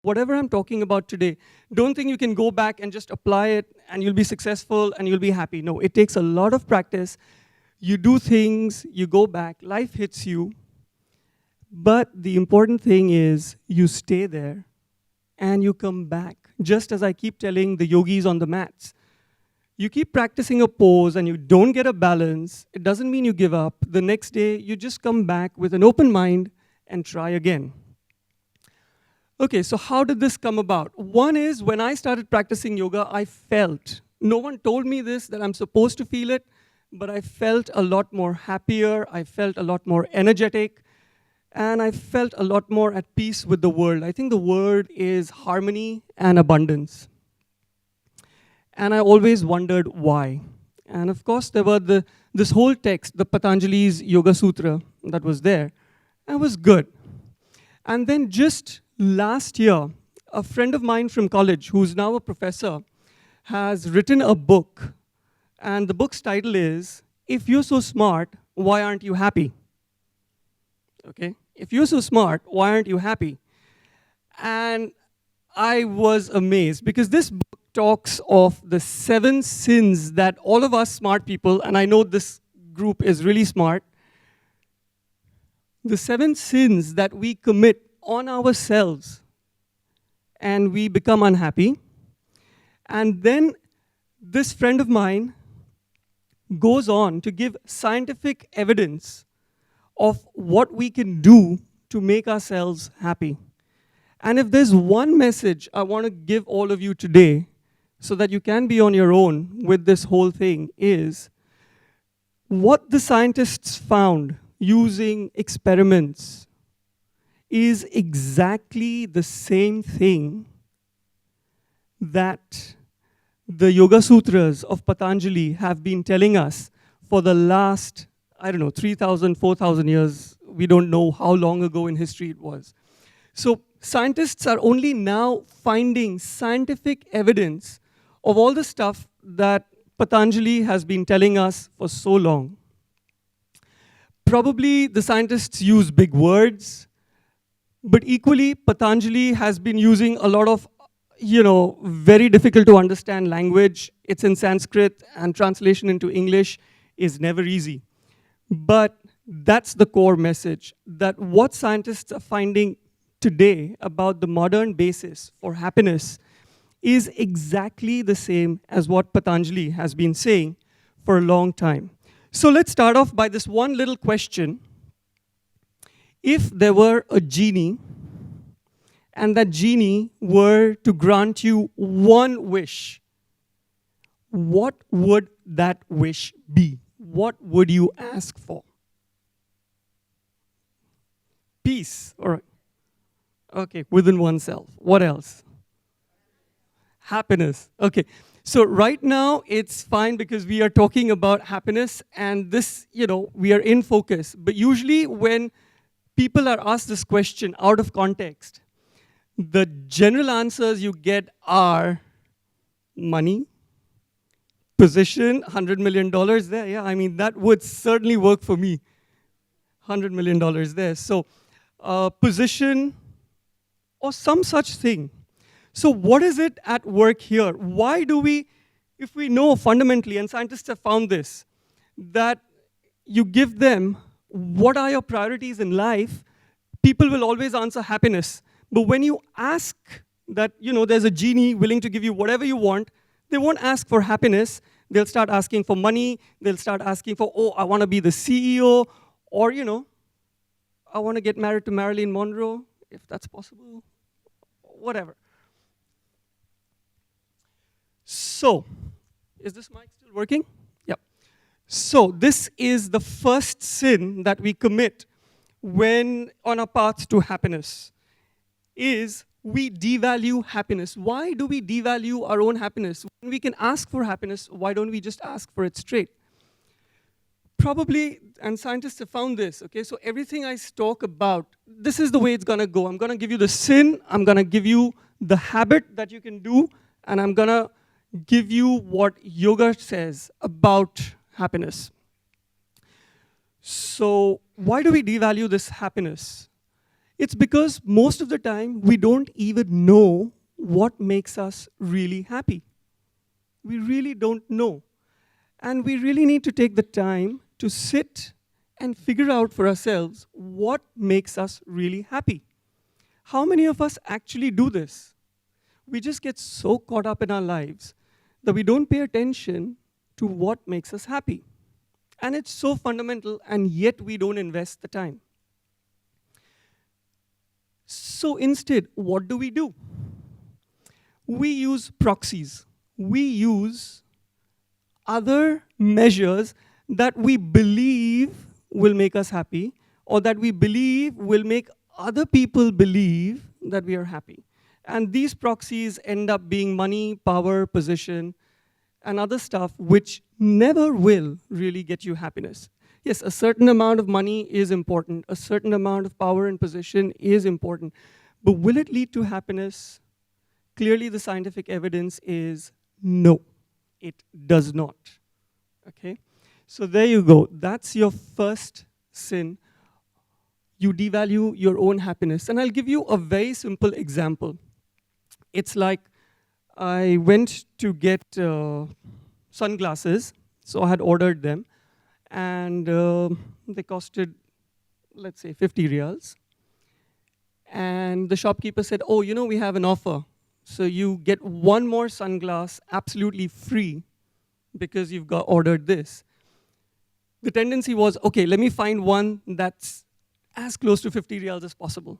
whatever I'm talking about today, don't think you can go back and just apply it and you'll be successful and you'll be happy. No, it takes a lot of practice. You do things, you go back, life hits you. But the important thing is you stay there and you come back. Just as I keep telling the yogis on the mats, you keep practicing a pose and you don't get a balance, it doesn't mean you give up. The next day, you just come back with an open mind and try again. Okay, so how did this come about? One is when I started practicing yoga, I felt, no one told me this, that I'm supposed to feel it, but I felt a lot more happier, I felt a lot more energetic, and I felt a lot more at peace with the world. I think the word is harmony and abundance. And I always wondered why. And of course, there were this whole text, the Patanjali's Yoga Sutra that was there, and was good. And then just last year, a friend of mine from college, who's now a professor, has written a book. And the book's title is, If You're So Smart, Why Aren't You Happy? Okay? If you're so smart, why aren't you happy? And I was amazed because this book talks of the 7 sins that all of us smart people, and I know this group is really smart, the 7 sins that we commit on ourselves and we become unhappy. And then this friend of mine goes on to give scientific evidence of what we can do to make ourselves happy. And if there's one message I want to give all of you today, so that you can be on your own with this whole thing, is what the scientists found using experiments is exactly the same thing that the Yoga Sutras of Patanjali have been telling us for the last, 3,000, 4,000 years. We don't know how long ago in history it was. So scientists are only now finding scientific evidence of all the stuff that Patanjali has been telling us for so long. Probably the scientists use big words, but equally Patanjali has been using a lot of, very difficult to understand language. It's in Sanskrit, and translation into English is never easy. But that's the core message, that what scientists are finding today about the modern basis for happiness is exactly the same as what Patanjali has been saying for a long time. So let's start off by this one little question. If there were a genie, and that genie were to grant you one wish, what would that wish be? What would you ask for? Peace. All right. Okay, within oneself. What else? Happiness. Okay. So right now it's fine because we are talking about happiness and this, we are in focus. But usually when people are asked this question out of context, the general answers you get are money, position, $100 million there. Yeah, that would certainly work for me. $100 million there. So position or some such thing. So what is it at work here? Why do we, if we know fundamentally, and scientists have found this, that you give them what are your priorities in life, people will always answer happiness. But when you ask that, there's a genie willing to give you whatever you want, they won't ask for happiness. They'll start asking for money. They'll start asking for, I want to be the CEO, or, I want to get married to Marilyn Monroe, if that's possible, whatever. So, is this mic still working? Yep. So this is the first sin that we commit when on a path to happiness, is we devalue happiness. Why do we devalue our own happiness? When we can ask for happiness, why don't we just ask for it straight? Probably, and scientists have found this, okay? So everything I talk about, this is the way it's gonna go. I'm gonna give you the sin, I'm gonna give you the habit that you can do, and I'm gonna give you what yoga says about happiness. So why do we devalue this happiness? It's because most of the time we don't even know what makes us really happy. We really don't know. And we really need to take the time to sit and figure out for ourselves what makes us really happy. How many of us actually do this? We just get so caught up in our lives that we don't pay attention to what makes us happy. And it's so fundamental, and yet we don't invest the time. So instead, what do? We use proxies. We use other measures that we believe will make us happy, or that we believe will make other people believe that we are happy. And these proxies end up being money, power, position, and other stuff which never will really get you happiness. Yes, a certain amount of money is important, a certain amount of power and position is important, but will it lead to happiness? Clearly the scientific evidence is no, it does not. Okay? So there you go, that's your first sin. You devalue your own happiness. And I'll give you a very simple example. It's like I went to get sunglasses, so I had ordered them, and they costed, let's say, 50 riyals. And the shopkeeper said, oh, you know, we have an offer. So you get one more sunglass absolutely free because you've got ordered this. The tendency was, okay, let me find one that's as close to 50 riyals as possible.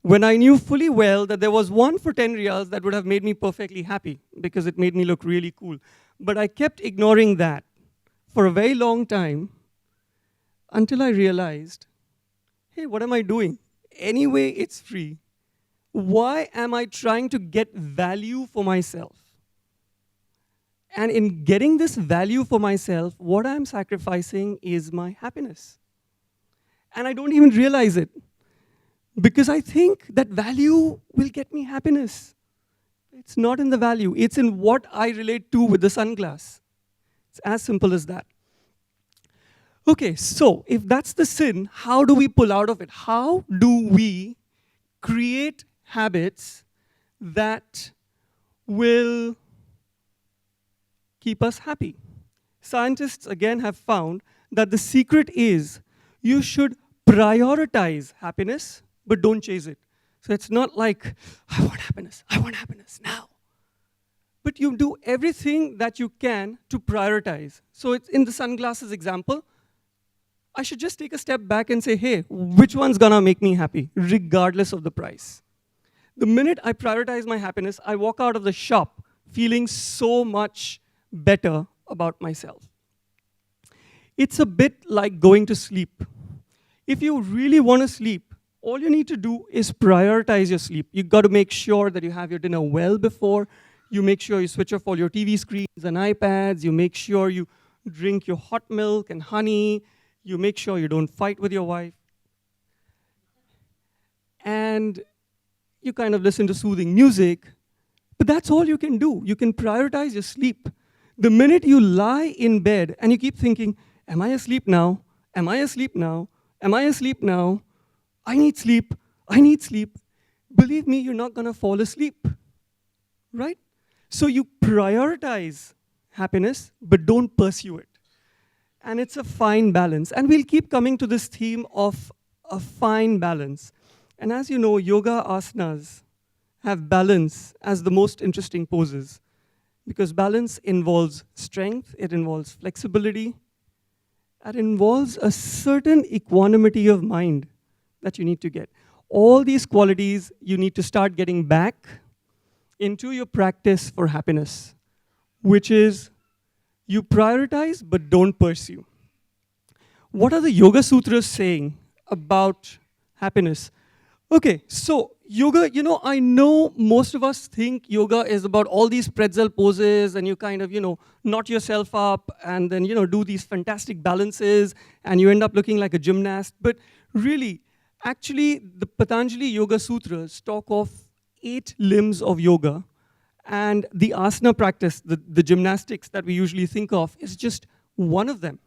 When I knew fully well that there was one for 10 riyals that would have made me perfectly happy because it made me look really cool. But I kept ignoring that for a very long time until I realized, hey, what am I doing? Anyway, it's free. Why am I trying to get value for myself? And in getting this value for myself, what I'm sacrificing is my happiness. And I don't even realize it because I think that value will get me happiness. It's not in the value, it's in what I relate to with the sunglass. It's as simple as that. Okay, so if that's the sin, how do we pull out of it? How do we create habits that will keep us happy? Scientists, again, have found that the secret is you should prioritize happiness, but don't chase it. So it's not like, I want happiness now. But you do everything that you can to prioritize. So it's in the sunglasses example, I should just take a step back and say, hey, which one's gonna make me happy, regardless of the price? The minute I prioritize my happiness, I walk out of the shop feeling so much better about myself. It's a bit like going to sleep. If you really want to sleep, all you need to do is prioritize your sleep. You've got to make sure that you have your dinner well before. You make sure you switch off all your TV screens and iPads. You make sure you drink your hot milk and honey. You make sure you don't fight with your wife. And you kind of listen to soothing music. But that's all you can do. You can prioritize your sleep. The minute you lie in bed and you keep thinking, am I asleep now? Am I asleep now? Am I asleep now? I need sleep. I need sleep. Believe me, you're not going to fall asleep. Right? So you prioritize happiness, but don't pursue it. And it's a fine balance. And we'll keep coming to this theme of a fine balance. And as you know, yoga asanas have balance as the most interesting poses. Because balance involves strength, it involves flexibility, it involves a certain equanimity of mind that you need to get. All these qualities you need to start getting back into your practice for happiness, which is you prioritize but don't pursue. What are the Yoga Sutras saying about happiness? Okay, so yoga, I know most of us think yoga is about all these pretzel poses and you kind of, knot yourself up and then, do these fantastic balances and you end up looking like a gymnast. But really, actually, the Patanjali Yoga Sutras talk of 8 limbs of yoga, and the asana practice, the gymnastics that we usually think of, is just one of them.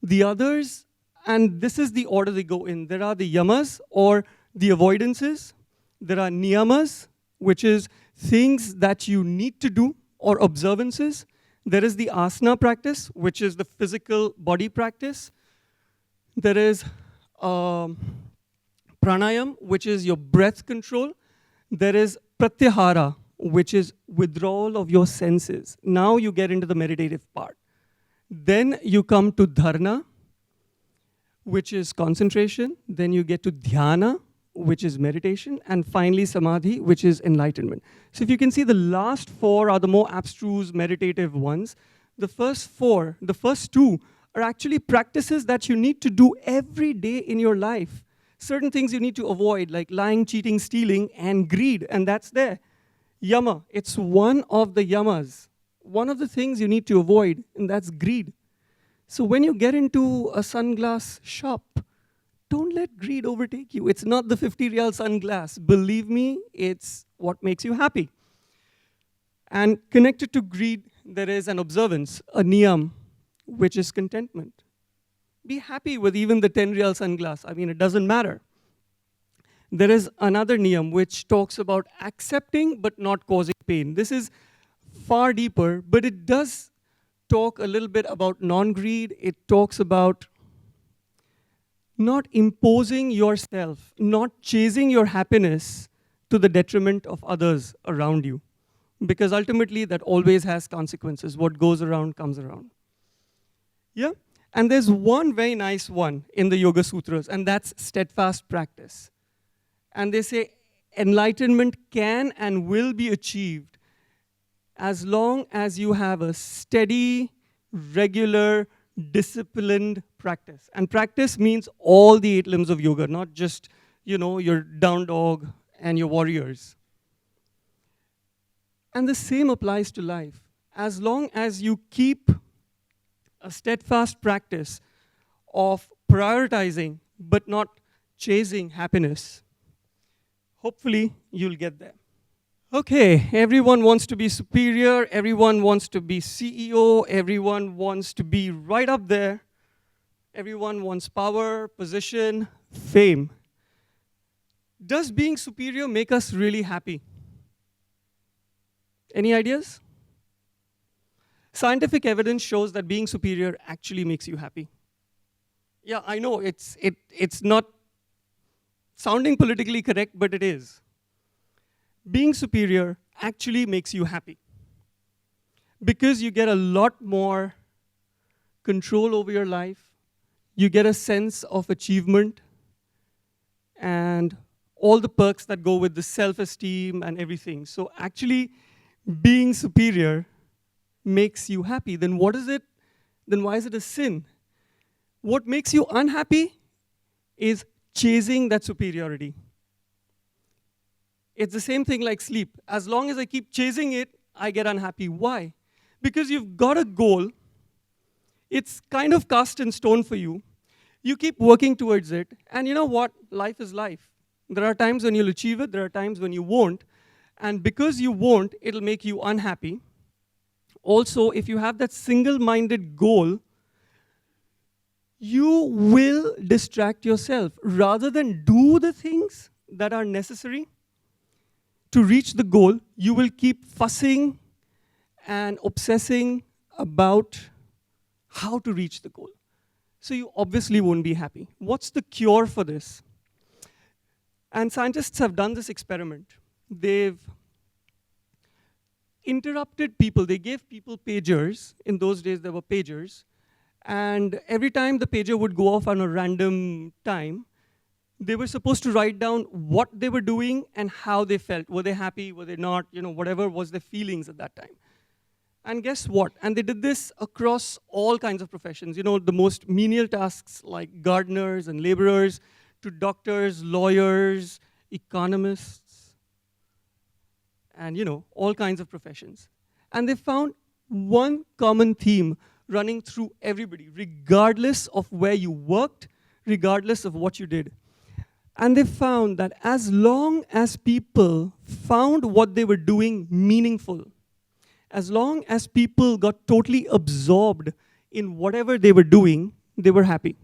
The others, and this is the order they go in, there are the yamas, or the avoidances. There are niyamas, which is things that you need to do, or observances. There is the asana practice, which is the physical body practice. There is pranayam, which is your breath control. There is pratyahara, which is withdrawal of your senses. Now you get into the meditative part. Then you come to dharana, which is concentration. Then you get to dhyana, which is meditation. And finally samadhi, which is enlightenment. So if you can see, the last four are the more abstruse meditative ones. The first two are actually practices that you need to do every day in your life. Certain things you need to avoid, like lying, cheating, stealing, and greed, and that's there. Yama, it's one of the yamas. One of the things you need to avoid, and that's greed. So when you get into a sunglass shop, don't let greed overtake you. It's not the 50 real sunglass. Believe me, it's what makes you happy. And connected to greed, there is an observance, a niyam, which is contentment. Be happy with even the 10 real sunglass. I mean, it doesn't matter. There is another niyam which talks about accepting but not causing pain. This is far deeper, but it does talk a little bit about non-greed. It talks about not imposing yourself, not chasing your happiness to the detriment of others around you. Because ultimately, that always has consequences. What goes around comes around. Yeah? And there's one very nice one in the Yoga Sutras, and that's steadfast practice. And they say enlightenment can and will be achieved as long as you have a steady, regular, disciplined practice. And practice means all the 8 limbs of yoga, not just, your down dog and your warriors. And the same applies to life. As long as you keep a steadfast practice of prioritizing but not chasing happiness, hopefully you'll get there. Okay, everyone wants to be superior, everyone wants to be CEO, everyone wants to be right up there. Everyone wants power, position, fame. Does being superior make us really happy? Any ideas? Scientific evidence shows that being superior actually makes you happy. Yeah, I know it's not sounding politically correct, but it is. Being superior actually makes you happy because you get a lot more control over your life. You get a sense of achievement and all the perks that go with the self-esteem and everything. So actually, being superior makes you happy. Then what is it? Then why is it a sin? What makes you unhappy is chasing that superiority. It's the same thing like sleep. As long as I keep chasing it, I get unhappy. Why? Because you've got a goal. It's kind of cast in stone for you. You keep working towards it. And you know what? Life is life. There are times when you'll achieve it. There are times when you won't. And because you won't, it'll make you unhappy. Also, if you have that single-minded goal, you will distract yourself. Rather than do the things that are necessary to reach the goal, you will keep fussing and obsessing about how to reach the goal. So you obviously won't be happy. What's the cure for this? And scientists have done this experiment. They've interrupted people. They gave people pagers. In those days, there were pagers. And every time the pager would go off on a random time, they were supposed to write down what they were doing and how they felt. Were they happy? Were they not? Whatever was their feelings at that time. And guess what? And they did this across all kinds of professions. The most menial tasks like gardeners and laborers, to doctors, lawyers, economists, and all kinds of professions. And they found one common theme running through everybody, regardless of where you worked, regardless of what you did. And they found that as long as people found what they were doing meaningful, as long as people got totally absorbed in whatever they were doing, they were happy.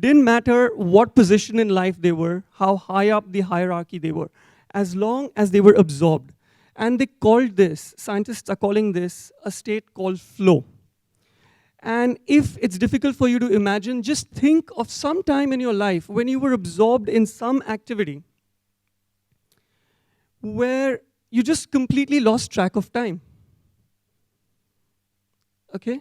Didn't matter what position in life they were, how high up the hierarchy they were, as long as they were absorbed. And they called this, scientists are calling this a state called flow. And if it's difficult for you to imagine, just think of some time in your life when you were absorbed in some activity where you just completely lost track of time. Okay?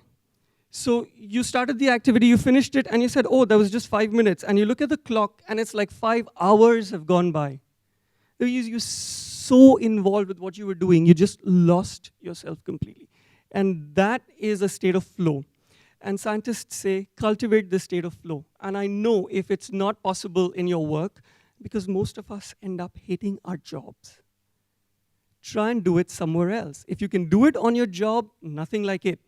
So you started the activity, you finished it, and you said, oh, that was just 5 minutes. And you look at the clock, and it's like 5 hours have gone by. You're so involved with what you were doing, you just lost yourself completely. And that is a state of flow. And scientists say, cultivate this state of flow. And I know if it's not possible in your work, because most of us end up hating our jobs. Try and do it somewhere else. If you can do it on your job, nothing like it.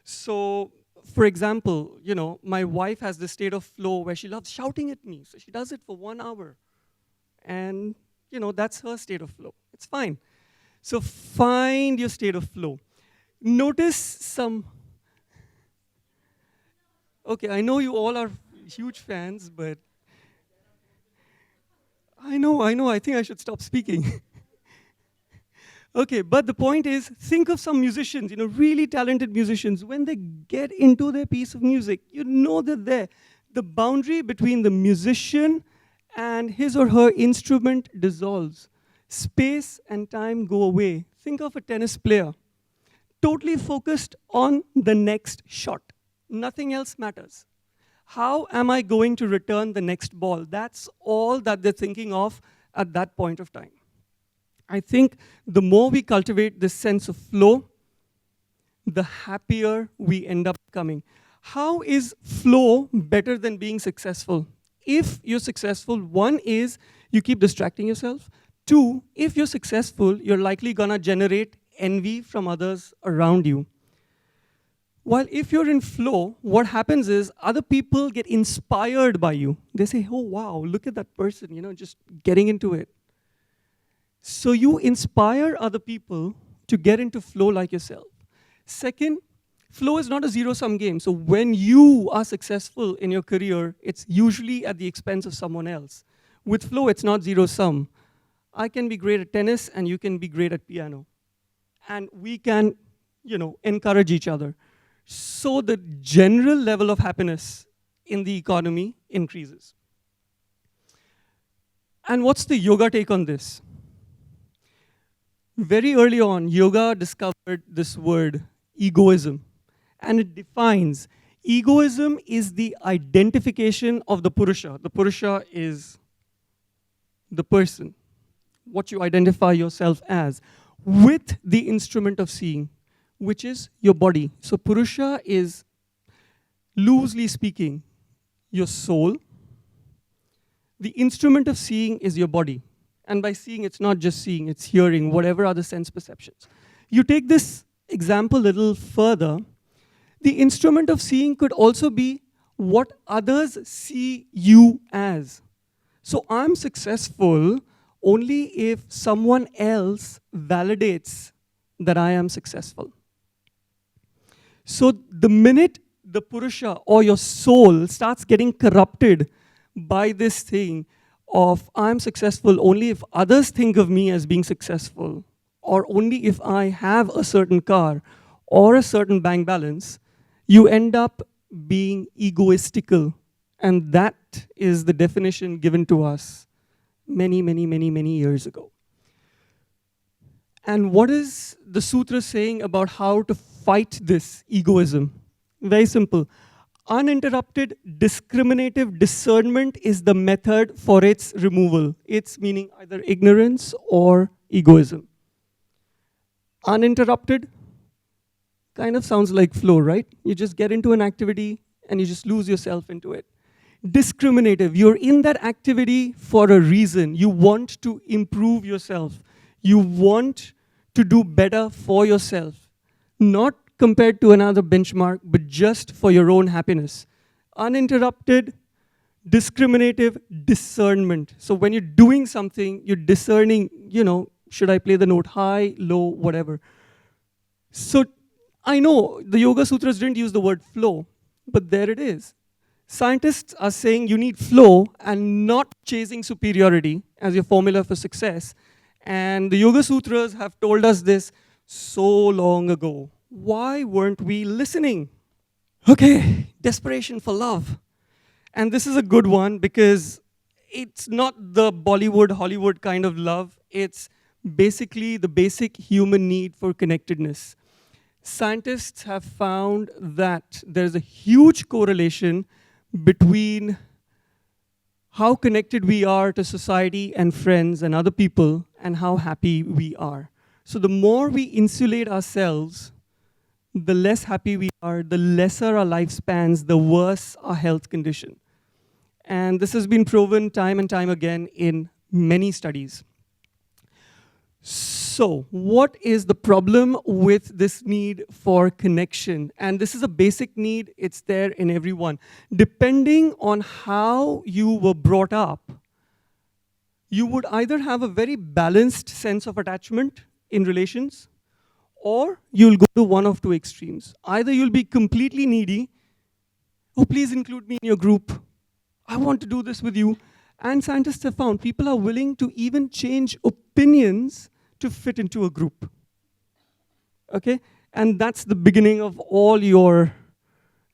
So, for example, my wife has this state of flow where she loves shouting at me. So she does it for 1 hour. And, that's her state of flow. It's fine. So find your state of flow. Notice some... Okay, I know you all are huge fans, but... I know, I think I should stop speaking. Okay, but the point is, think of some musicians, really talented musicians. When they get into their piece of music, that the boundary between the musician and his or her instrument dissolves. Space and time go away. Think of a tennis player, totally focused on the next shot. Nothing else matters. How am I going to return the next ball? That's all that they're thinking of at that point of time. I think the more we cultivate this sense of flow, the happier we end up becoming. How is flow better than being successful? If you're successful, one is you keep distracting yourself. Two, if you're successful, you're likely gonna generate envy from others around you. While if you're in flow, what happens is other people get inspired by you. They say, oh wow, look at that person, just getting into it. So you inspire other people to get into flow like yourself. Second, flow is not a zero-sum game. So when you are successful in your career, it's usually at the expense of someone else. With flow, it's not zero-sum. I can be great at tennis and you can be great at piano. And we can, encourage each other. So the general level of happiness in the economy increases. And what's the yoga take on this? Very early on, yoga discovered this word, egoism. And it defines, egoism is the identification of the Purusha. The Purusha is the person, what you identify yourself as, with the instrument of seeing, which is your body. So Purusha is, loosely speaking, your soul. The instrument of seeing is your body. And by seeing, it's not just seeing, it's hearing, whatever other sense perceptions. You take this example a little further, the instrument of seeing could also be what others see you as. So I'm successful only if someone else validates that I am successful. So the minute the Purusha or your soul starts getting corrupted by this thing of I'm successful only if others think of me as being successful, or only if I have a certain car or a certain bank balance, you end up being egoistical. And that is the definition given to us many, many, many, many years ago. And what is the sutra saying about how to fight this egoism? Very simple. Uninterrupted discriminative discernment is the method for its removal. It's meaning either ignorance or egoism. Uninterrupted kind of sounds like flow, right? You just get into an activity and you just lose yourself into it. Discriminative, you're in that activity for a reason. You want to improve yourself. You want to do better for yourself. Not compared to another benchmark, but just for your own happiness. Uninterrupted, discriminative discernment. So when you're doing something, you're discerning, should I play the note high, low, whatever. So I know the Yoga Sutras didn't use the word flow, but there it is. Scientists are saying you need flow and not chasing superiority as your formula for success. And the Yoga Sutras have told us this so long ago. Why weren't we listening? Okay, desperation for love. And this is a good one because it's not the Bollywood, Hollywood kind of love. It's basically the basic human need for connectedness. Scientists have found that there's a huge correlation between how connected we are to society and friends and other people and how happy we are. So the more we insulate ourselves, the less happy we are, the lesser our lifespans, the worse our health condition. And this has been proven time and time again in many studies. So, what is the problem with this need for connection? And this is a basic need, it's there in everyone. Depending on how you were brought up, you would either have a very balanced sense of attachment in relations, or you'll go to one of two extremes. Either you'll be completely needy, oh, please include me in your group, I want to do this with you. And scientists have found people are willing to even change opinions to fit into a group. Okay? And that's the beginning of all your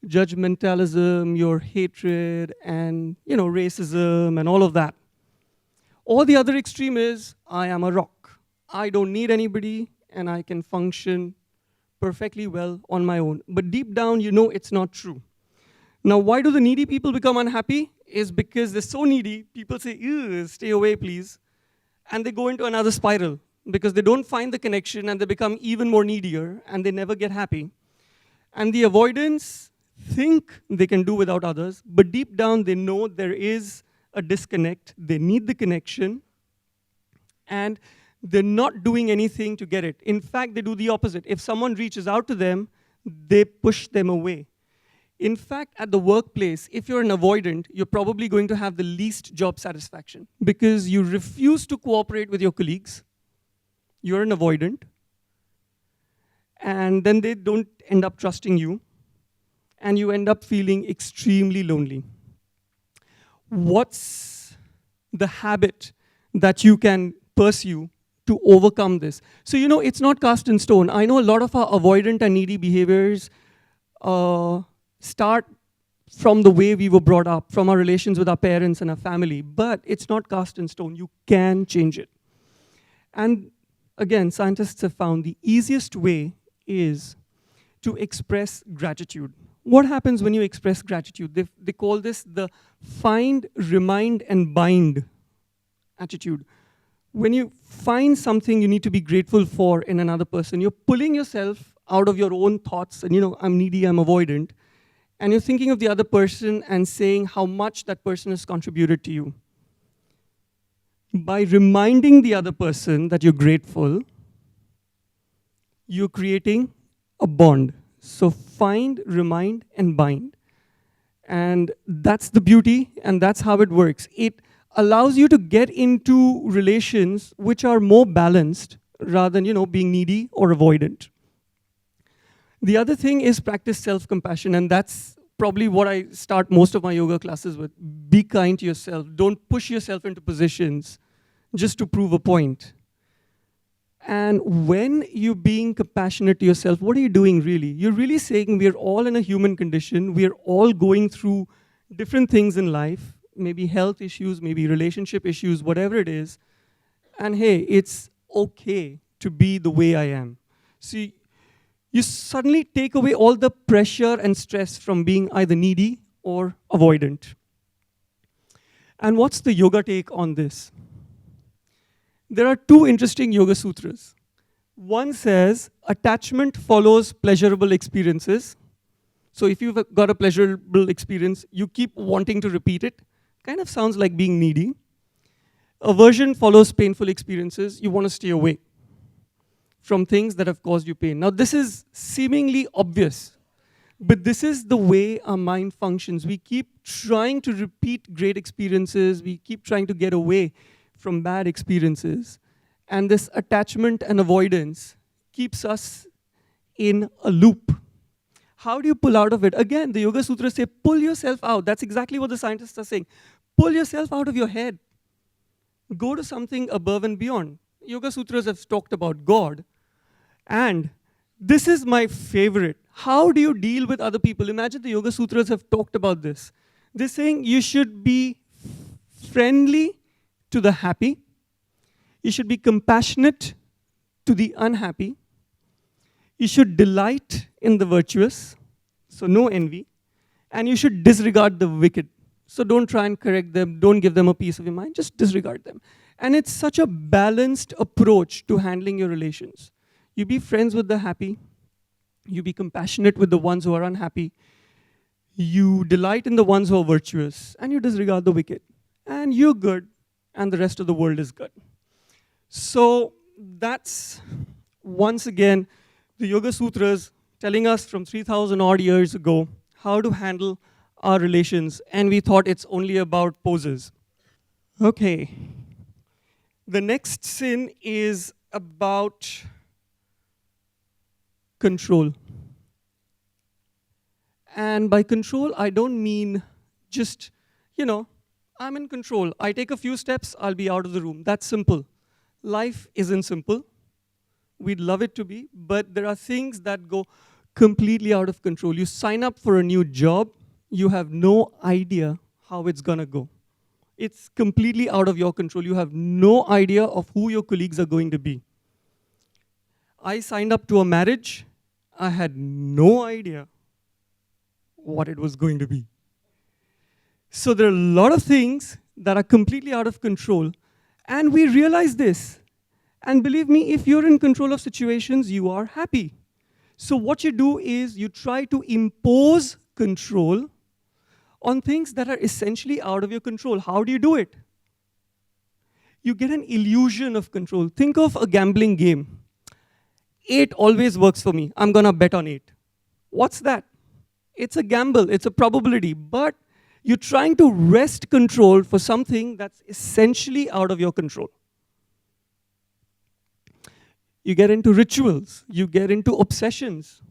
judgmentalism, your hatred, and racism, and all of that. Or the other extreme is, I am a rock. I don't need anybody, and I can function perfectly well on my own. But deep down, you know it's not true. Now, why do the needy people become unhappy? Is because they're so needy, people say, ew, stay away, please. And they go into another spiral because they don't find the connection and they become even more needier and they never get happy. And the avoidance think they can do without others, but deep down they know there is a disconnect, they need the connection, and they're not doing anything to get it. In fact, they do the opposite. If someone reaches out to them, they push them away. In fact, at the workplace, if you're an avoidant, you're probably going to have the least job satisfaction because you refuse to cooperate with your colleagues. You're an avoidant. And then they don't end up trusting you. And you end up feeling extremely lonely. What's the habit that you can pursue to overcome this? So, it's not cast in stone. I know a lot of our avoidant and needy behaviors start from the way we were brought up, from our relations with our parents and our family, but it's not cast in stone. You can change it. And again, scientists have found the easiest way is to express gratitude. What happens when you express gratitude? They call this the find, remind, and bind attitude. When you find something you need to be grateful for in another person, you're pulling yourself out of your own thoughts, and I'm needy, I'm avoidant, and you're thinking of the other person and saying how much that person has contributed to you. By reminding the other person that you're grateful, you're creating a bond. So find, remind, and bind. And that's the beauty, and that's how it works. It allows you to get into relations which are more balanced rather than, being needy or avoidant. The other thing is practice self-compassion, and that's probably what I start most of my yoga classes with. Be kind to yourself. Don't push yourself into positions just to prove a point. And when you're being compassionate to yourself, what are you doing really? You're really saying we're all in a human condition. We're all going through different things in life, maybe health issues, maybe relationship issues, whatever it is. And hey, it's okay to be the way I am. See, you suddenly take away all the pressure and stress from being either needy or avoidant. And what's the yoga take on this? There are two interesting Yoga Sutras. One says, attachment follows pleasurable experiences. So if you've got a pleasurable experience, you keep wanting to repeat it. Kind of sounds like being needy. Aversion follows painful experiences. You want to stay away from things that have caused you pain. Now, this is seemingly obvious, but this is the way our mind functions. We keep trying to repeat great experiences. We keep trying to get away from bad experiences. And this attachment and avoidance keeps us in a loop. How do you pull out of it? Again, the Yoga Sutras say, pull yourself out. That's exactly what the scientists are saying. Pull yourself out of your head. Go to something above and beyond. Yoga Sutras have talked about God. And this is my favorite. How do you deal with other people? Imagine the Yoga Sutras have talked about this. They're saying you should be friendly to the happy. You should be compassionate to the unhappy. You should delight in the virtuous, so no envy. And you should disregard the wicked. So don't try and correct them, don't give them a piece of your mind, just disregard them. And it's such a balanced approach to handling your relations. You be friends with the happy, you be compassionate with the ones who are unhappy, you delight in the ones who are virtuous, and you disregard the wicked. And you're good, and the rest of the world is good. So that's, once again, the Yoga Sutras telling us from 3,000 odd years ago how to handle our relations, and we thought it's only about poses. Okay. The next sin is about control. And by control, I don't mean just, I'm in control. I take a few steps, I'll be out of the room. That's simple. Life isn't simple. We'd love it to be, but there are things that go completely out of control. You sign up for a new job, you have no idea how it's gonna go. It's completely out of your control. You have no idea of who your colleagues are going to be. I signed up to a marriage, I had no idea what it was going to be. So there are a lot of things that are completely out of control, and we realize this. And believe me, if you're in control of situations, you are happy. So what you do is you try to impose control on things that are essentially out of your control. How do you do it? You get an illusion of control. Think of a gambling game. 8 always works for me. I'm gonna bet on 8. What's that? It's a gamble, it's a probability, but you're trying to wrest control for something that's essentially out of your control. You get into rituals, you get into obsessions.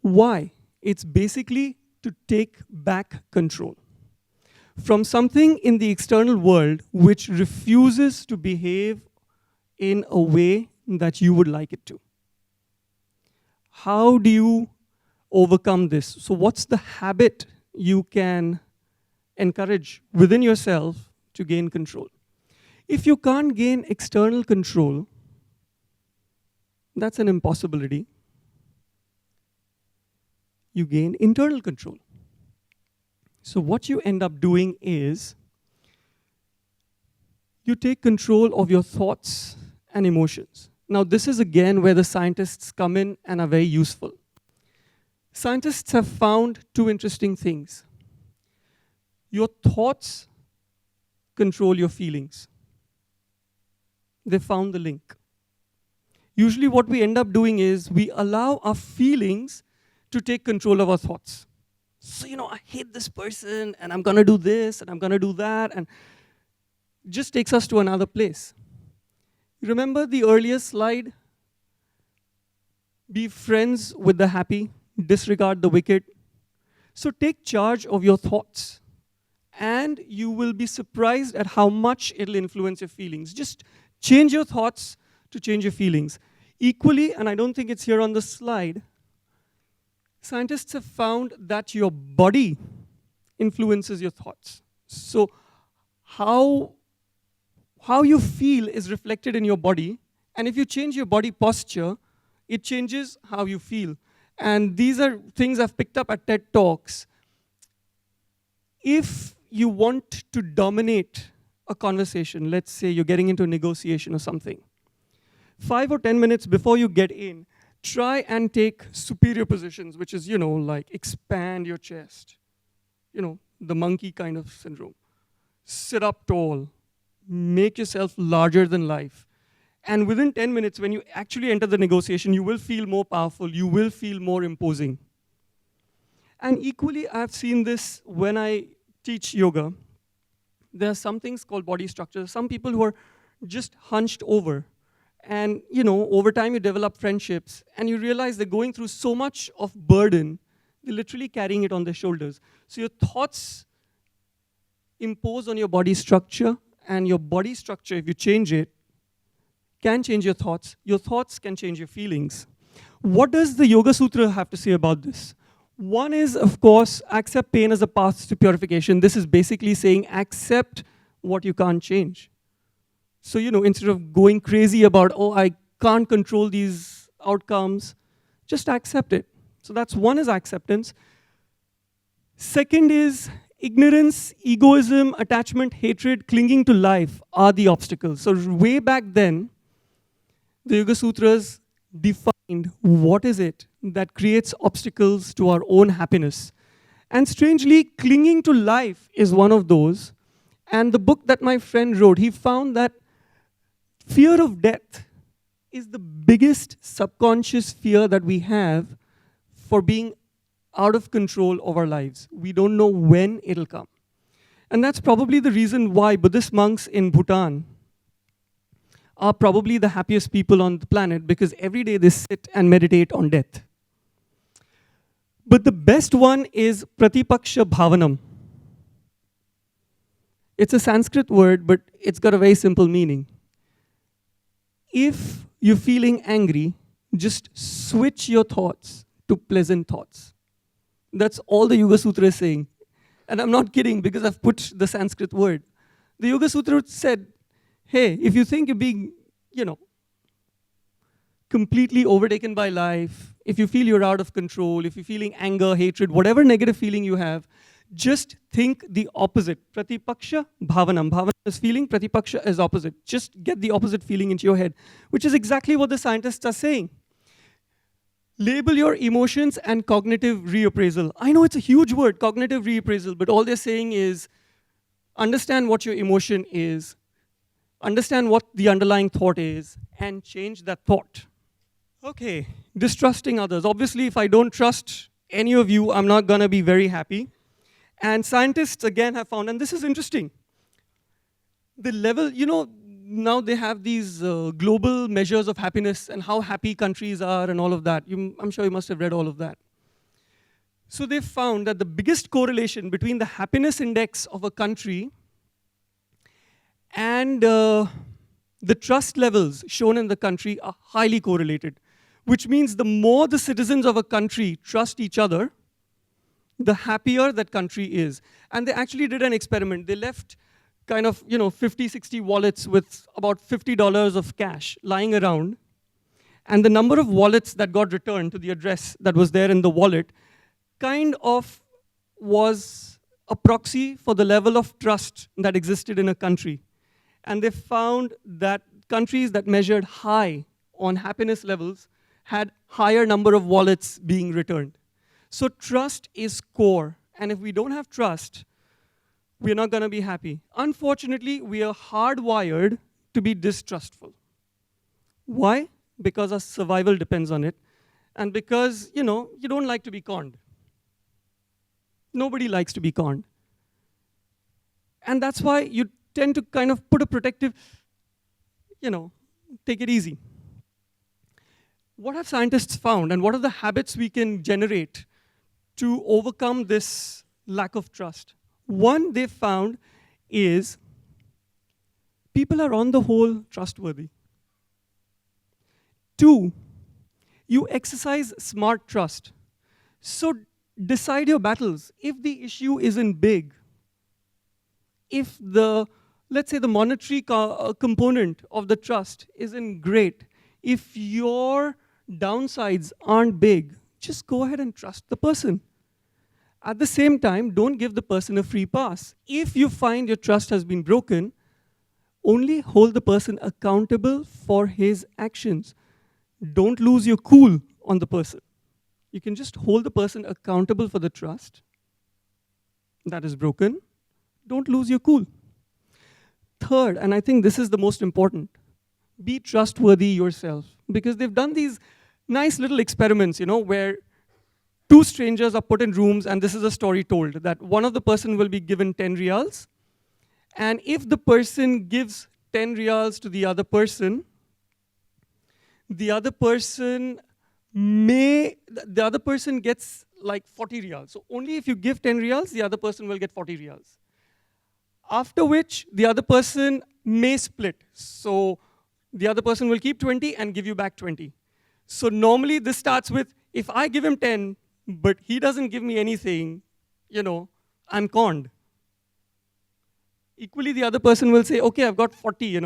Why? It's basically to take back control from something in the external world which refuses to behave in a way that you would like it to. How do you overcome this? So what's the habit you can encourage within yourself to gain control? If you can't gain external control, that's an impossibility. You gain internal control. So what you end up doing is you take control of your thoughts and emotions. Now this is again where the scientists come in and are very useful. Scientists have found 2 interesting things. Your thoughts control your feelings. They found the link. Usually what we end up doing is we allow our feelings to take control of our thoughts. So, I hate this person, and I'm gonna do this, and I'm gonna do that, and just takes us to another place. Remember the earlier slide? Be friends with the happy, disregard the wicked. So take charge of your thoughts, and you will be surprised at how much it'll influence your feelings. Just change your thoughts to change your feelings. Equally, and I don't think it's here on the slide, scientists have found that your body influences your thoughts. So how you feel is reflected in your body, and if you change your body posture, it changes how you feel. And these are things I've picked up at TED Talks. If you want to dominate a conversation, let's say you're getting into a negotiation or something, 5 or 10 minutes before you get in, try and take superior positions, which is, like expand your chest. The monkey kind of syndrome. Sit up tall. Make yourself larger than life. And within 10 minutes, when you actually enter the negotiation, you will feel more powerful. You will feel more imposing. And equally, I've seen this when I teach yoga. There are some things called body structures. Some people who are just hunched over. And over time you develop friendships, and you realize they're going through so much of burden, they're literally carrying it on their shoulders. So your thoughts impose on your body structure, and your body structure, if you change it, can change your thoughts. Your thoughts can change your feelings. What does the Yoga Sutra have to say about this? One is, of course, accept pain as a path to purification. This is basically saying accept what you can't change. So, instead of going crazy about, oh, I can't control these outcomes, just accept it. So that's one, is acceptance. Second is ignorance, egoism, attachment, hatred, clinging to life are the obstacles. So way back then, the Yoga Sutras defined what is it that creates obstacles to our own happiness. And strangely, clinging to life is one of those. And the book that my friend wrote, he found that fear of death is the biggest subconscious fear that we have for being out of control of our lives. We don't know when it'll come. And that's probably the reason why Buddhist monks in Bhutan are probably the happiest people on the planet, because every day they sit and meditate on death. But the best one is Pratipaksha Bhavanam. It's a Sanskrit word, but it's got a very simple meaning. If you're feeling angry, just switch your thoughts to pleasant thoughts. That's all the Yoga Sutra is saying. And I'm not kidding, because I've put the Sanskrit word. The Yoga Sutra said, hey, if you think you're being, completely overtaken by life, if you feel you're out of control, if you're feeling anger, hatred, whatever negative feeling you have, just think the opposite. Pratipaksha Bhavanam. Bhavanam is feeling, Pratipaksha is opposite. Just get the opposite feeling into your head, which is exactly what the scientists are saying. Label your emotions and cognitive reappraisal. I know it's a huge word, cognitive reappraisal, but all they're saying is understand what your emotion is, understand what the underlying thought is, and change that thought. Okay, distrusting others. Obviously, if I don't trust any of you, I'm not gonna be very happy. And scientists, again, have found, and this is interesting, the level, now they have these global measures of happiness and how happy countries are and all of that. I'm sure you must have read all of that. So they found that the biggest correlation between the happiness index of a country and the trust levels shown in the country are highly correlated, which means the more the citizens of a country trust each other, the happier that country is. And they actually did an experiment. They left kind of 50, 60 wallets with about $50 of cash lying around. And the number of wallets that got returned to the address that was there in the wallet kind of was a proxy for the level of trust that existed in a country. And they found that countries that measured high on happiness levels had higher number of wallets being returned. So trust is core. And if we don't have trust, we're not going to be happy. Unfortunately, we are hardwired to be distrustful. Why? Because our survival depends on it. And because, you don't like to be conned. Nobody likes to be conned. And that's why you tend to kind of put a protective, take it easy. What have scientists found, and what are the habits we can generate to overcome this lack of trust? One they found is people are on the whole trustworthy. Two, you exercise smart trust. So decide your battles. If the issue isn't big, if let's say the monetary component of the trust isn't great, if your downsides aren't big, just go ahead and trust the person. At the same time, don't give the person a free pass. If you find your trust has been broken, only hold the person accountable for his actions. Don't lose your cool on the person. You can just hold the person accountable for the trust that is broken. Don't lose your cool. Third, and I think this is the most important, be trustworthy yourself. Because they've done these nice little experiments, where two strangers are put in rooms, and this is a story told, that one of the person will be given 10 riyals, and if the person gives 10 riyals to the other person, The other person the other person gets like 40 riyals. So only if you give 10 riyals, the other person will get 40 riyals. After which, the other person may split. So the other person will keep 20 and give you back 20. So normally this starts with, if I give him 10, but he doesn't give me anything, I'm conned. Equally, the other person will say, okay, I've got 40,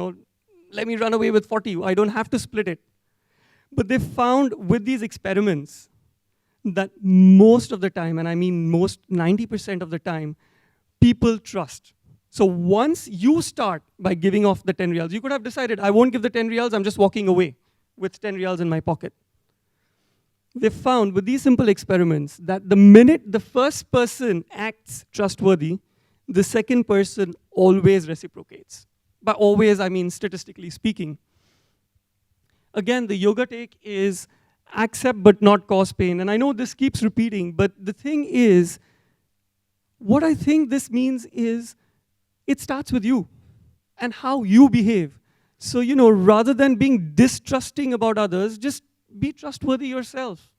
let me run away with 40. I don't have to split it. But they found with these experiments that most of the time, and I mean most 90% of the time, people trust. So once you start by giving off the 10 riyals, you could have decided, I won't give the 10 riyals, I'm just walking away with 10 riyals in my pocket. They found with these simple experiments that the minute the first person acts trustworthy, the second person always reciprocates. By always, I mean statistically speaking. Again, the yoga take is accept but not cause pain. And I know this keeps repeating, but the thing is, what I think this means is, it starts with you and how you behave. So, rather than being distrusting about others, just be trustworthy yourself.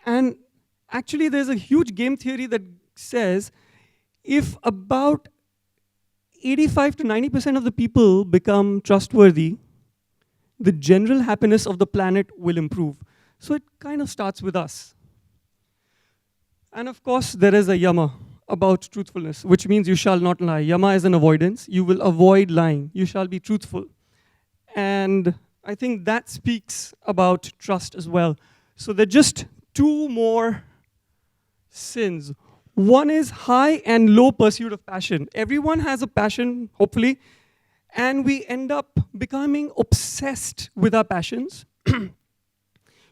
And actually, there's a huge game theory that says if about 85 to 90% of the people become trustworthy, the general happiness of the planet will improve. So it kind of starts with us. And of course, there is a yama about truthfulness, which means you shall not lie. Yama is an avoidance. You will avoid lying. You shall be truthful. And I think that speaks about trust as well. So there are just two more sins. One is high and low pursuit of passion. Everyone has a passion, hopefully, and we end up becoming obsessed with our passions.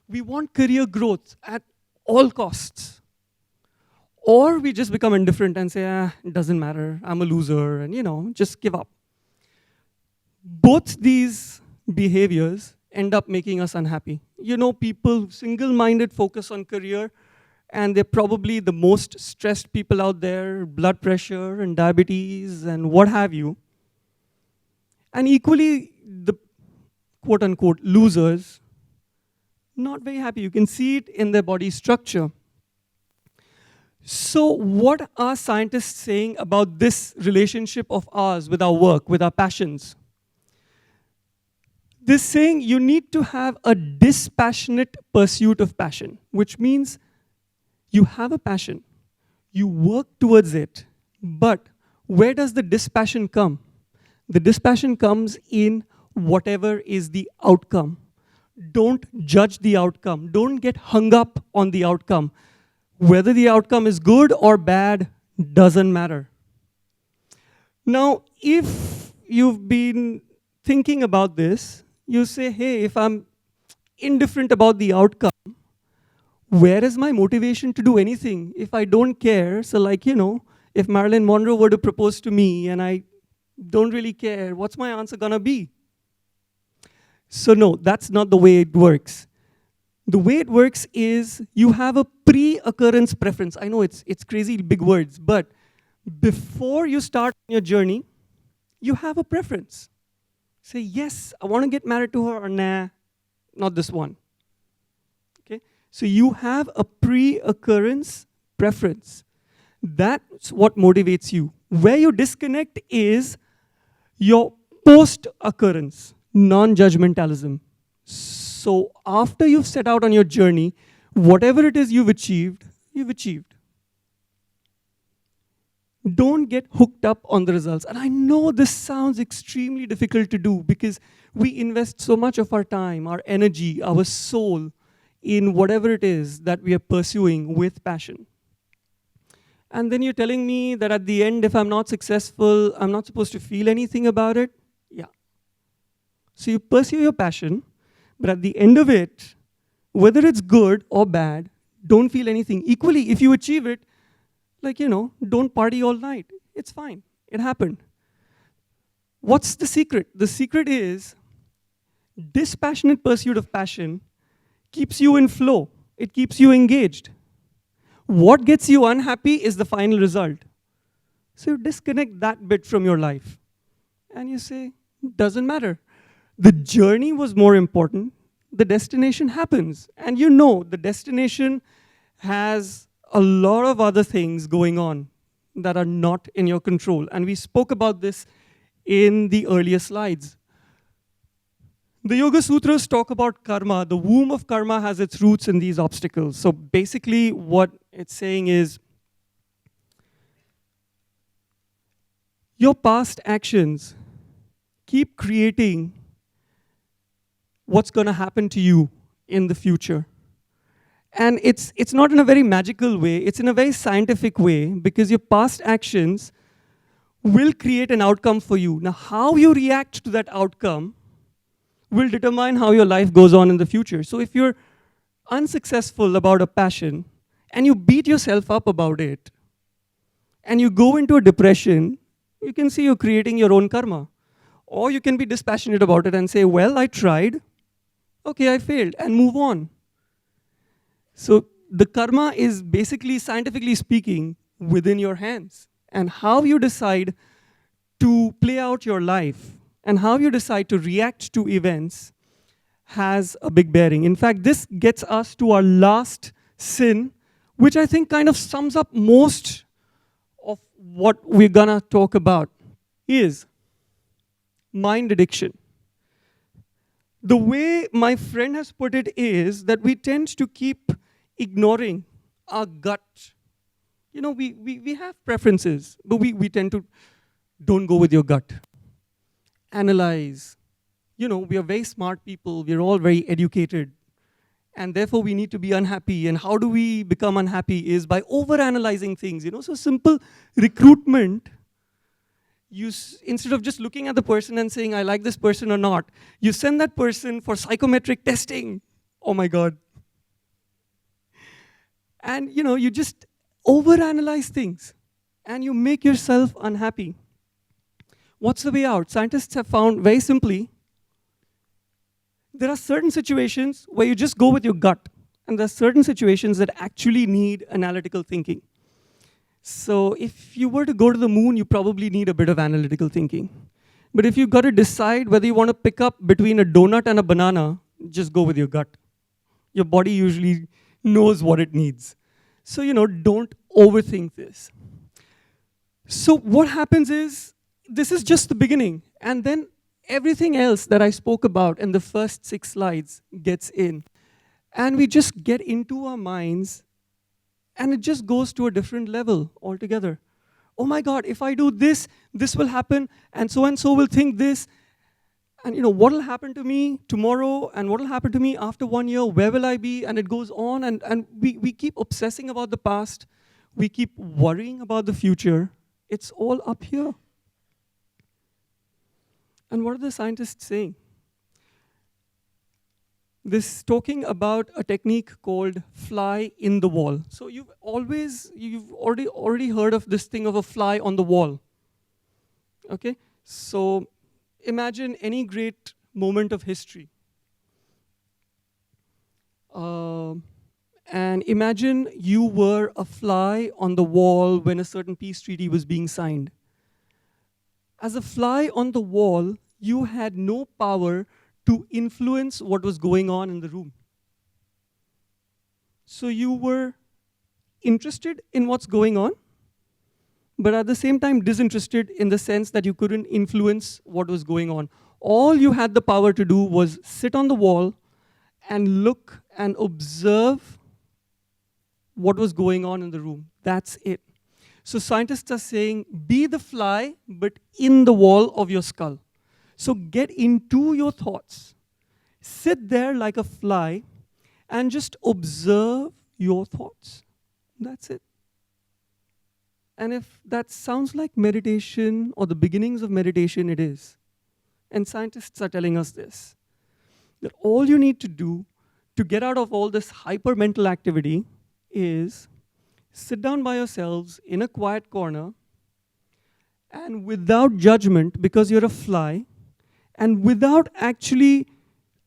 We want career growth at all costs. Or we just become indifferent and say, it doesn't matter, I'm a loser, and just give up. Both these behaviors end up making us unhappy. People single-minded focus on career, and they're probably the most stressed people out there, blood pressure and diabetes and what have you. And equally, the quote-unquote losers, not very happy. You can see it in their body structure. So what are scientists saying about this relationship of ours with our work, with our passions? They're saying you need to have a dispassionate pursuit of passion, which means you have a passion, you work towards it, but where does the dispassion come? The dispassion comes in whatever is the outcome. Don't judge the outcome. Don't get hung up on the outcome. Whether the outcome is good or bad doesn't matter. Now, if you've been thinking about this, you say, hey, if I'm indifferent about the outcome, where is my motivation to do anything if I don't care? So if Marilyn Monroe were to propose to me and I don't really care, what's my answer gonna be? So no, that's not the way it works. The way it works is you have a pre-occurrence preference. I know it's crazy big words, but before you start your journey, you have a preference. Say, yes, I want to get married to her, or nah, not this one. Okay? So you have a pre-occurrence preference. That's what motivates you. Where you disconnect is your post-occurrence, non-judgmentalism. So after you've set out on your journey, whatever it is you've achieved, you've achieved. Don't get hooked up on the results. And I know this sounds extremely difficult to do because we invest so much of our time, our energy, our soul in whatever it is that we are pursuing with passion. And then you're telling me that at the end, if I'm not successful, I'm not supposed to feel anything about it? Yeah. So you pursue your passion, but at the end of it, whether it's good or bad, don't feel anything. Equally, if you achieve it, don't party all night. It's fine. It happened. What's the secret? The secret is dispassionate pursuit of passion keeps you in flow. It keeps you engaged. What gets you unhappy is the final result. So you disconnect that bit from your life. And you say, doesn't matter. The journey was more important. the destination happens. And you know the destination has a lot of other things going on that are not in your control. And we spoke about this in the earlier slides. The Yoga Sutras talk about karma. The womb of karma has its roots in these obstacles. So basically what it's saying is, your past actions keep creating what's going to happen to you in the future. And it's not in a very magical way, it's in a very scientific way, because your past actions will create an outcome for you. Now, how you react to that outcome will determine how your life goes on in the future. So if you're unsuccessful about a passion, and you beat yourself up about it, and you go into a depression, you can see you're creating your own karma. Or you can be dispassionate about it and say, well, I tried, okay, I failed, and move on. So the karma is basically, scientifically speaking, within your hands. And how you decide to play out your life and how you decide to react to events has a big bearing. In fact, this gets us to our last sin, which I think kind of sums up most of what we're gonna talk about, is mind addiction. The way my friend has put it is that we tend to keep ignoring our gut. You know, we have preferences, but we tend to don't go with your gut. Analyze. You know, we are very smart people, we're all very educated, and therefore we need to be unhappy. And how do we become unhappy is by overanalyzing things, you know. So simple recruitment, instead of just looking at the person and saying, I like this person or not, you send that person for psychometric testing. Oh my God. And you know, you just overanalyze things and you make yourself unhappy. What's the way out? Scientists have found very simply, there are certain situations where you just go with your gut, and there are certain situations that actually need analytical thinking. So if you were to go to the moon, you probably need a bit of analytical thinking. But if you've got to decide whether you want to pick up between a donut and a banana, just go with your gut. Your body usually knows what it needs. So, you know, don't overthink this. So what happens is, this is just the beginning, and then everything else that I spoke about in the first 6 slides gets in. And we just get into our minds, and it just goes to a different level altogether. Oh my God, if I do this, this will happen, and so will think this. And you know, what will happen to me tomorrow, and what will happen to me after 1 year, where will I be? And it goes on, and we keep obsessing about the past. We keep worrying about the future. It's all up here. And what are the scientists saying? This talking about a technique called fly in the wall. So you've already heard of this thing of a fly on the wall. Okay? So imagine any great moment of history. And imagine you were a fly on the wall when a certain peace treaty was being signed. As a fly on the wall, you had no power to influence what was going on in the room. So you were interested in what's going on, but at the same time disinterested in the sense that you couldn't influence what was going on. All you had the power to do was sit on the wall and look and observe what was going on in the room. That's it. So scientists are saying, be the fly, but in the wall of your skull. So get into your thoughts. Sit there like a fly and just observe your thoughts. That's it. And if that sounds like meditation or the beginnings of meditation, it is. And scientists are telling us this, that all you need to do to get out of all this hyper-mental activity is sit down by yourselves in a quiet corner and without judgment, because you're a fly, and without actually,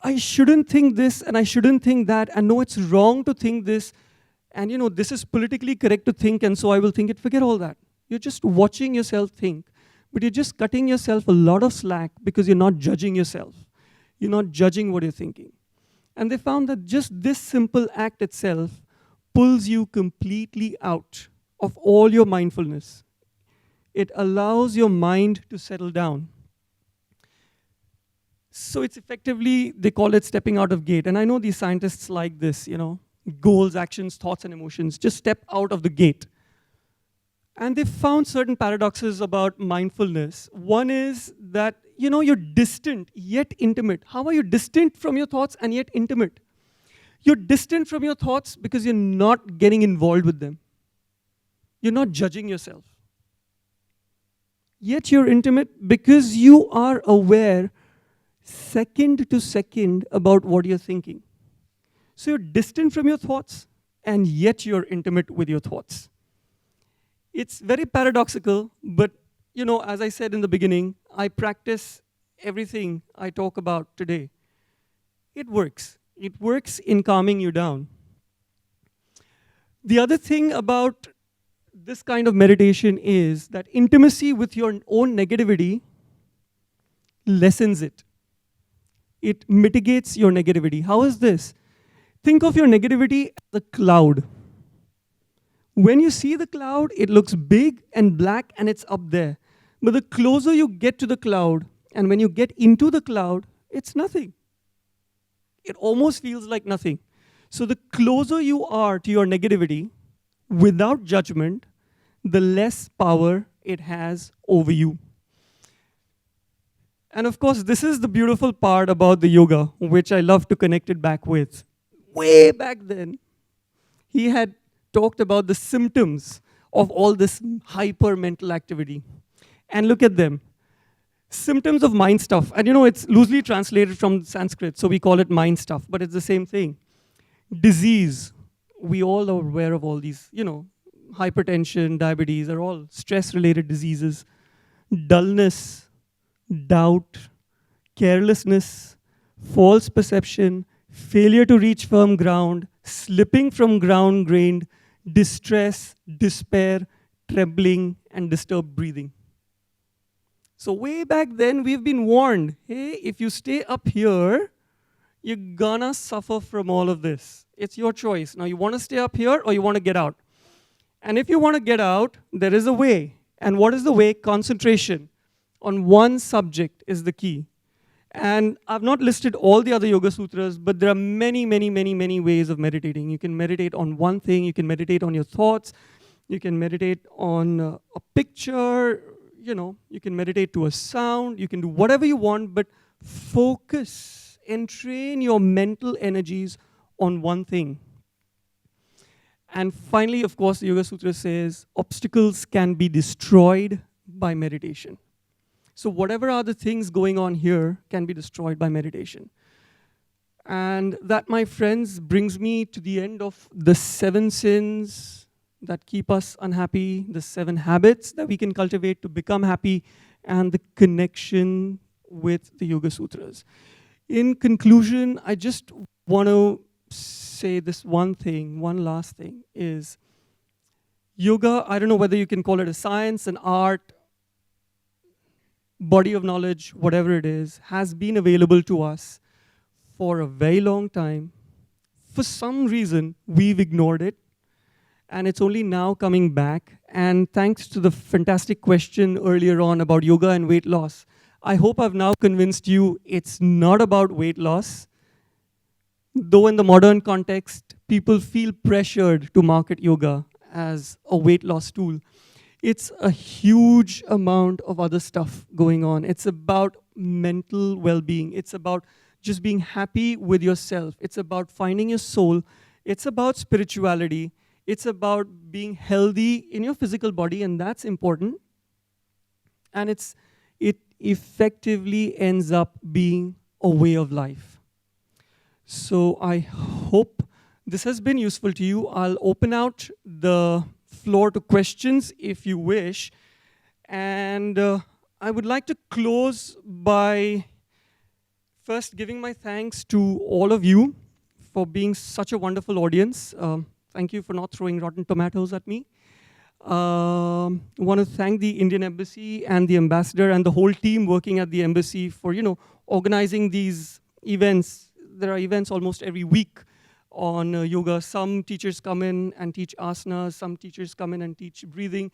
I shouldn't think this and I shouldn't think that, and no, it's wrong to think this, and you know, this is politically correct to think, and so I will think it. Forget all that. You're just watching yourself think, but you're just cutting yourself a lot of slack because you're not judging yourself. You're not judging what you're thinking. And they found that just this simple act itself pulls you completely out of all your mindfulness. It allows your mind to settle down. So it's effectively, they call it stepping out of gate. And I know these scientists like this, goals, actions, thoughts, and emotions. Just step out of the gate. And they found certain paradoxes about mindfulness. One is that, you're distant yet intimate. How are you distant from your thoughts and yet intimate? You're distant from your thoughts because you're not getting involved with them. You're not judging yourself. Yet you're intimate because you are aware second to second about what you're thinking. So you're distant from your thoughts, and yet you're intimate with your thoughts. It's very paradoxical, but as I said in the beginning, I practice everything I talk about today. It works. It works in calming you down. The other thing about this kind of meditation is that intimacy with your own negativity lessens it. It mitigates your negativity. How is this? Think of your negativity as a cloud. When you see the cloud, it looks big and black and it's up there. But the closer you get to the cloud, and when you get into the cloud, it's nothing. It almost feels like nothing. So the closer you are to your negativity, without judgment, the less power it has over you. And of course, this is the beautiful part about the yoga, which I love to connect it back with. Way back then, he had talked about the symptoms of all this hyper mental activity. And look at them. Symptoms of mind stuff. And it's loosely translated from Sanskrit, so we call it mind stuff, but it's the same thing. Disease. We all are aware of all these, hypertension, diabetes are all stress-related diseases. Dullness, doubt, carelessness, false perception, failure to reach firm ground, slipping from ground gained, distress, despair, trembling, and disturbed breathing. So way back then, we've been warned, hey, if you stay up here, you're gonna suffer from all of this. It's your choice. Now, you want to stay up here or you want to get out? And if you want to get out, there is a way. And what is the way? Concentration on one subject is the key. And I've not listed all the other Yoga Sutras, but there are many, many, many, many ways of meditating. You can meditate on one thing. You can meditate on your thoughts. You can meditate on a picture. You can meditate to a sound. You can do whatever you want, but focus and train your mental energies on one thing. And finally, of course, the Yoga Sutra says obstacles can be destroyed by meditation. So whatever are the things going on here can be destroyed by meditation. And that, my friends, brings me to the end of the 7 sins that keep us unhappy, the 7 habits that we can cultivate to become happy, and the connection with the Yoga Sutras. In conclusion, I just want to say this one last thing, is yoga, I don't know whether you can call it a science, an art, body of knowledge, whatever it is, has been available to us for a very long time. For some reason, we've ignored it, and it's only now coming back. And thanks to the fantastic question earlier on about yoga and weight loss, I hope I've now convinced you it's not about weight loss. Though in the modern context, people feel pressured to market yoga as a weight loss tool. It's a huge amount of other stuff going on. It's about mental well-being. It's about just being happy with yourself. It's about finding your soul. It's about spirituality. It's about being healthy in your physical body, and that's important. And it effectively ends up being a way of life. So I hope this has been useful to you. I'll open out the floor to questions if you wish. And I would like to close by first giving my thanks to all of you for being such a wonderful audience. Thank you for not throwing rotten tomatoes at me. I want to thank the Indian Embassy and the ambassador and the whole team working at the embassy for, organizing these events. there are events almost every week on yoga. Some teachers come in and teach asanas, some teachers come in and teach breathing.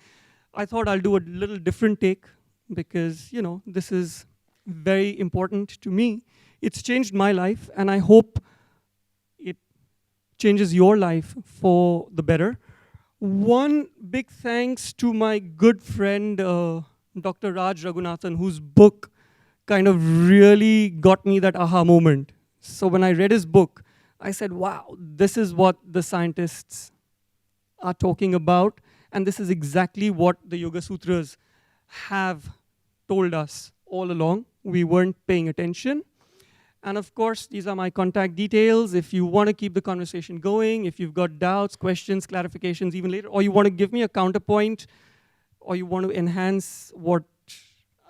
I thought I'll do a little different take because, this is very important to me. It's changed my life, and I hope it changes your life for the better. One big thanks to my good friend, Dr. Raj Raghunathan, whose book kind of really got me that aha moment. So when I read his book, I said, wow, this is what the scientists are talking about, and this is exactly what the Yoga Sutras have told us all along. We weren't paying attention. And of course, these are my contact details. If you want to keep the conversation going, if you've got doubts, questions, clarifications even later, or you want to give me a counterpoint, or you want to enhance what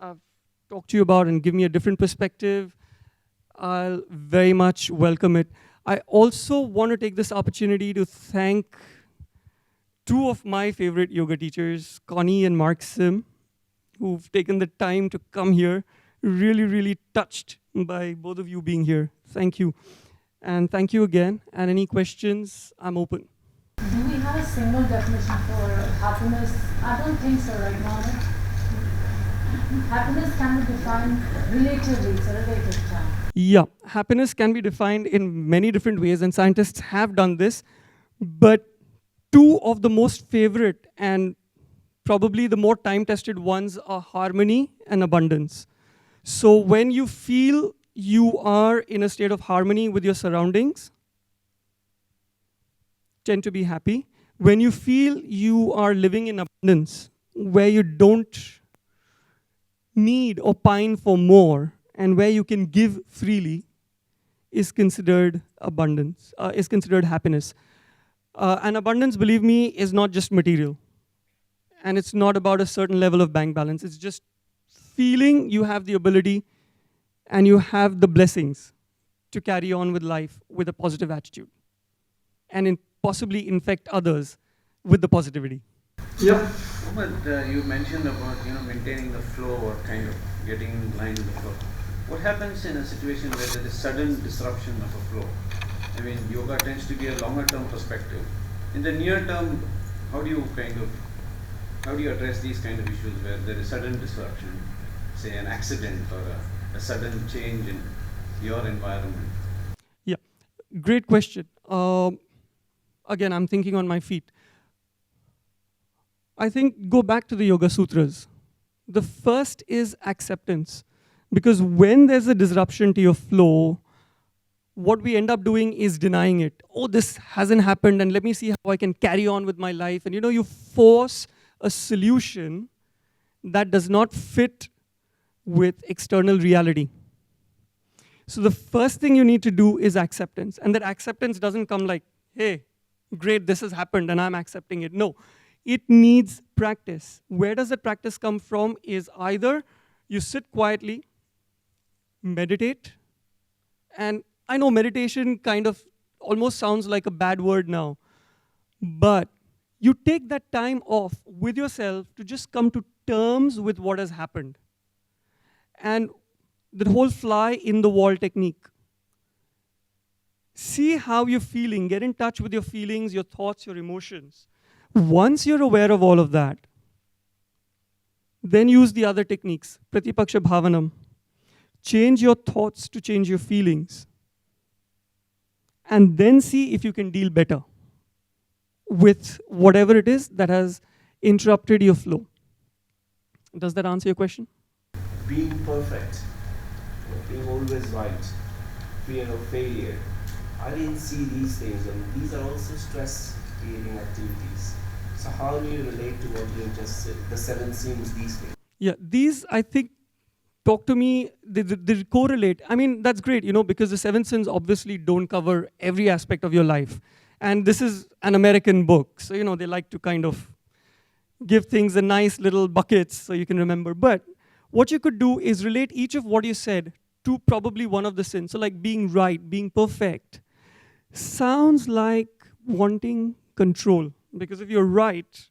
I've talked to you about and give me a different perspective, I'll very much welcome it. I also want to take this opportunity to thank two of my favorite yoga teachers, Connie and Mark Sim, who've taken the time to come here. Really, really touched by both of you being here. Thank you. And thank you again. And any questions, I'm open. Do we have a single definition for happiness? I don't think so right now. Happiness can be defined relatively, it's a relative term. Yeah, happiness can be defined in many different ways, and scientists have done this. But two of the most favorite and probably the more time-tested ones are harmony and abundance. So when you feel you are in a state of harmony with your surroundings, tend to be happy. When you feel you are living in abundance, where you don't need or pine for more, and where you can give freely, is considered abundance, is considered happiness. And abundance, believe me, is not just material. And it's not about a certain level of bank balance. It's just feeling you have the ability and you have the blessings to carry on with life with a positive attitude and possibly infect others with the positivity. Yeah. But you mentioned about maintaining the flow or kind of getting in line with the flow. What happens in a situation where there is sudden disruption of a flow? I mean, yoga tends to be a longer term perspective. In the near term, how do you address these kind of issues where there is sudden disruption, say an accident or a sudden change in your environment? Yeah, great question. Again, I'm thinking on my feet. I think go back to the Yoga Sutras. The first is acceptance. Because when there's a disruption to your flow, what we end up doing is denying it. Oh, this hasn't happened, and let me see how I can carry on with my life. And you force a solution that does not fit with external reality. So the first thing you need to do is acceptance. And that acceptance doesn't come like, hey, great, this has happened and I'm accepting it. No, it needs practice. Where does that practice come from is either you sit quietly, meditate, and I know meditation kind of almost sounds like a bad word now, but you take that time off with yourself to just come to terms with what has happened. And the whole fly in the wall technique. See how you're feeling, get in touch with your feelings, your thoughts, your emotions. Once you're aware of all of that, then use the other techniques, Pratipaksha Bhavanam. Change your thoughts to change your feelings. And then see if you can deal better with whatever it is that has interrupted your flow. Does that answer your question? Being perfect, being always right, fear of failure. I didn't see these things, and these are also stress-creating activities. So how do you relate to what you just said, the 7 sins, these things? Yeah, these, I think, talk to me, they correlate. I mean, that's great, because the 7 sins obviously don't cover every aspect of your life. And this is an American book, so, they like to kind of give things a nice little buckets so you can remember. But what you could do is relate each of what you said to probably one of the sins. So like being right, being perfect, sounds like wanting control. Because if you're right,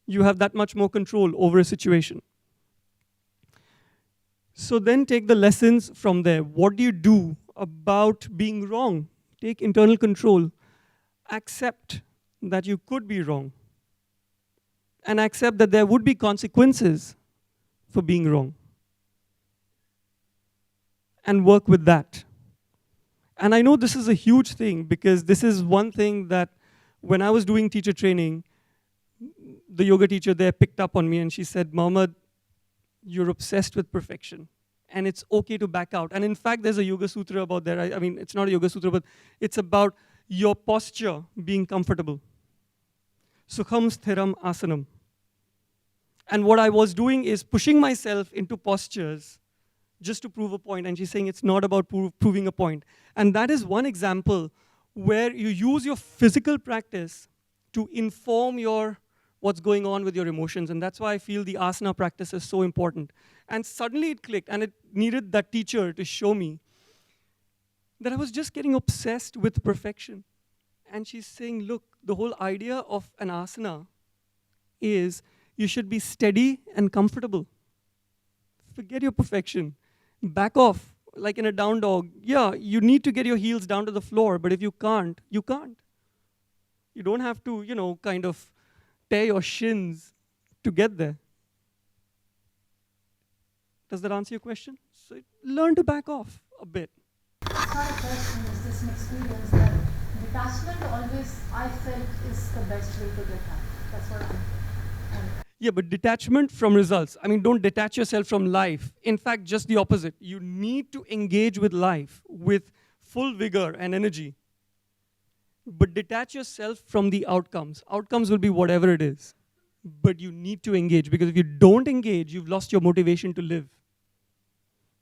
you have that much more control over a situation. So then take the lessons from there. What do you do about being wrong. Take internal control. Accept that you could be wrong. And accept that there would be consequences for being wrong. And work with that. And I know this is a huge thing because this is one thing that when I was doing teacher training, the yoga teacher there picked up on me and she said, Mohammed, you're obsessed with perfection. And it's okay to back out. And in fact, there's a Yoga Sutra about that. I mean, it's not a Yoga Sutra, but it's about your posture being comfortable. Sukham sthiram asanam. And what I was doing is pushing myself into postures just to prove a point. And she's saying it's not about proving a point. And that is one example where you use your physical practice to inform what's going on with your emotions. And that's why I feel the asana practice is so important. And suddenly it clicked, and it needed that teacher to show me that I was just getting obsessed with perfection. And she's saying, look, the whole idea of an asana is you should be steady and comfortable. Forget your perfection. Back off, like in a down dog. Yeah, you need to get your heels down to the floor, but if you can't, you can't. You don't have to, kind of tear your shins to get there. Does that answer your question? So learn to back off a bit. It's not a question, it's just an experience that detachment always, I felt, is the best way to get that. That's what I'm. Yeah, but detachment from results. I mean, don't detach yourself from life. In fact, just the opposite. You need to engage with life with full vigor and energy. But detach yourself from the outcomes. Outcomes will be whatever it is. But you need to engage, because if you don't engage, you've lost your motivation to live.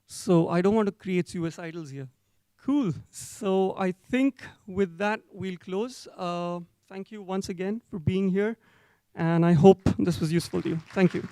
So I don't want to create suicidals here. Cool. So I think with that, we'll close. Thank you once again for being here. And I hope this was useful to you. Thank you.